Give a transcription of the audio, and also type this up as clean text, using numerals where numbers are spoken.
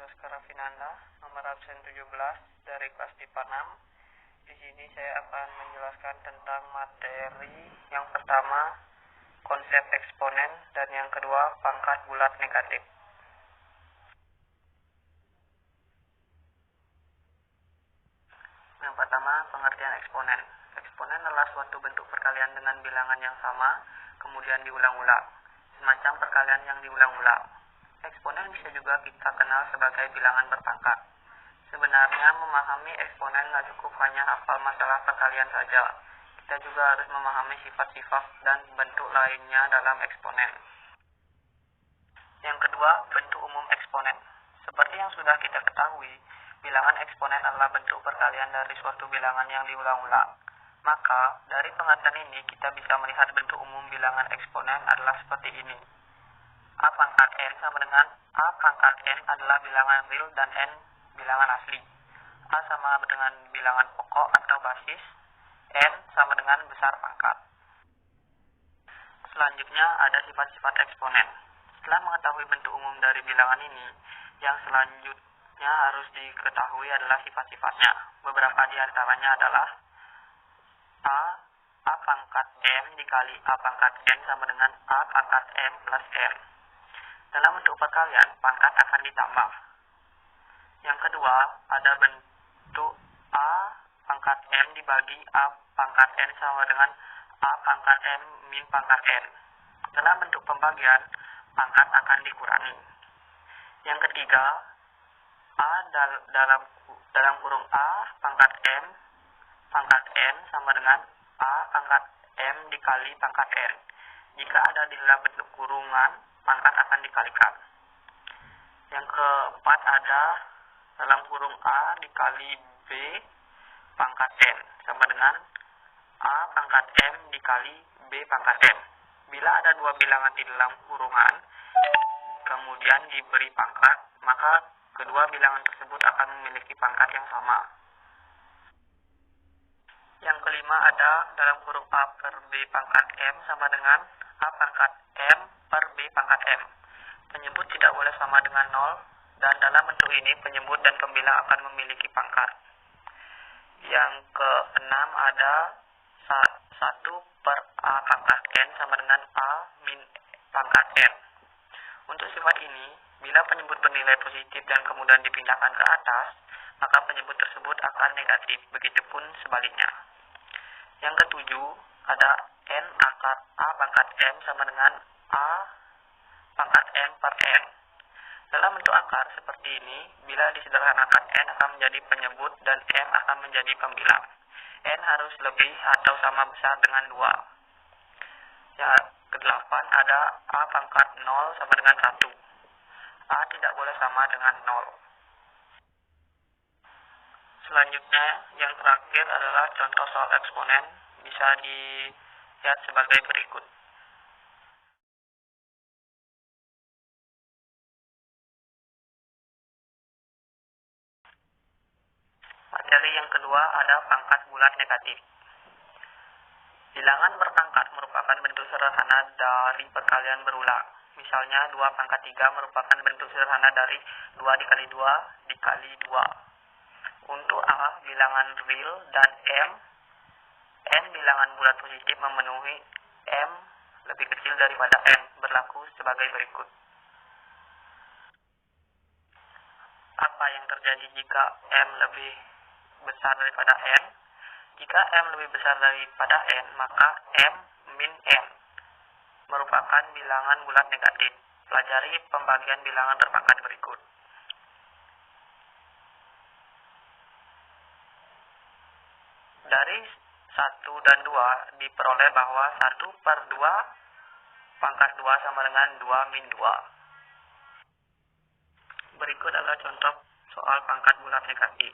Baskara Finanda, nomor absen 17 dari kelas IPA 6. Di sini saya akan menjelaskan tentang materi yang pertama, konsep eksponen, dan yang kedua, pangkat bulat negatif. Yang pertama, pengertian eksponen. Eksponen adalah suatu bentuk perkalian dengan bilangan yang sama, kemudian diulang-ulang, semacam perkalian yang diulang-ulang. Eksponen bisa juga kita kenal sebagai bilangan berpangkat. Sebenarnya memahami eksponen nggak cukup hanya hafal masalah perkalian saja. Kita juga harus memahami sifat-sifat dan bentuk lainnya dalam eksponen. Yang kedua, bentuk umum eksponen. Seperti yang sudah kita ketahui, bilangan eksponen adalah bentuk perkalian dari suatu bilangan yang diulang-ulang. Maka, dari pengertian ini kita bisa melihat bentuk umum bilangan eksponen adalah seperti ini. A pangkat N sama dengan A pangkat N adalah bilangan real dan N bilangan asli. A sama dengan bilangan pokok atau basis, N sama dengan besar pangkat. Selanjutnya ada sifat-sifat eksponen. Setelah mengetahui bentuk umum dari bilangan ini, yang selanjutnya harus diketahui adalah sifat-sifatnya. Beberapa di antaranya adalah A pangkat M dikali A pangkat N sama dengan A pangkat M plus N. Dalam bentuk perkalian, pangkat akan ditambah. Yang kedua, ada bentuk A pangkat M dibagi A pangkat N sama dengan A pangkat M min pangkat N. Dalam bentuk pembagian, pangkat akan dikurangi. Yang ketiga, A dalam kurung A pangkat M pangkat N sama dengan A pangkat M dikali pangkat N. Jika ada di dalam bentuk kurungan, pangkat akan dikalikan. Yang keempat ada dalam kurung A dikali B pangkat N sama dengan A pangkat M dikali B pangkat M. Bila ada dua bilangan di dalam kurungan, kemudian diberi pangkat, maka kedua bilangan tersebut akan memiliki pangkat yang sama. Yang kelima ada dalam kurung A per B pangkat M sama dengan A pangkat M per B pangkat M. Penyebut tidak boleh sama dengan 0, dan dalam bentuk ini penyebut dan pembilang akan memiliki pangkat. Yang keenam ada 1 per A pangkat N sama dengan A min pangkat N. Untuk sifat ini, bila penyebut bernilai positif dan kemudian dipindahkan ke atas, maka penyebut tersebut akan negatif, begitupun sebaliknya. Yang ketujuh, ada N akar A pangkat M sama dengan A pangkat M per N. Dalam bentuk akar seperti ini, bila disederhanakan N akan menjadi penyebut dan M akan menjadi pembilang. N harus lebih atau sama besar dengan 2. Yang kedelapan ada A pangkat 0 sama dengan 1. A tidak boleh sama dengan 0. Selanjutnya, yang terakhir adalah contoh soal eksponen, bisa dilihat sebagai berikut. Materi yang kedua ada pangkat bulat negatif. Bilangan berpangkat merupakan bentuk sederhana dari perkalian berulang. Misalnya 2 pangkat 3 merupakan bentuk sederhana dari 2 dikali 2 dikali 2. Untuk A, bilangan real, dan N bilangan bulat positif memenuhi M lebih kecil daripada N, berlaku sebagai berikut. Apa yang terjadi jika M lebih besar daripada N? Jika M lebih besar daripada N, maka M min N merupakan bilangan bulat negatif. Pelajari pembagian bilangan berpangkat berikut. Dari 1 dan 2 diperoleh bahwa 1 per 2 pangkat 2 sama dengan 2 min 2. Berikut adalah contoh soal pangkat bulat negatif.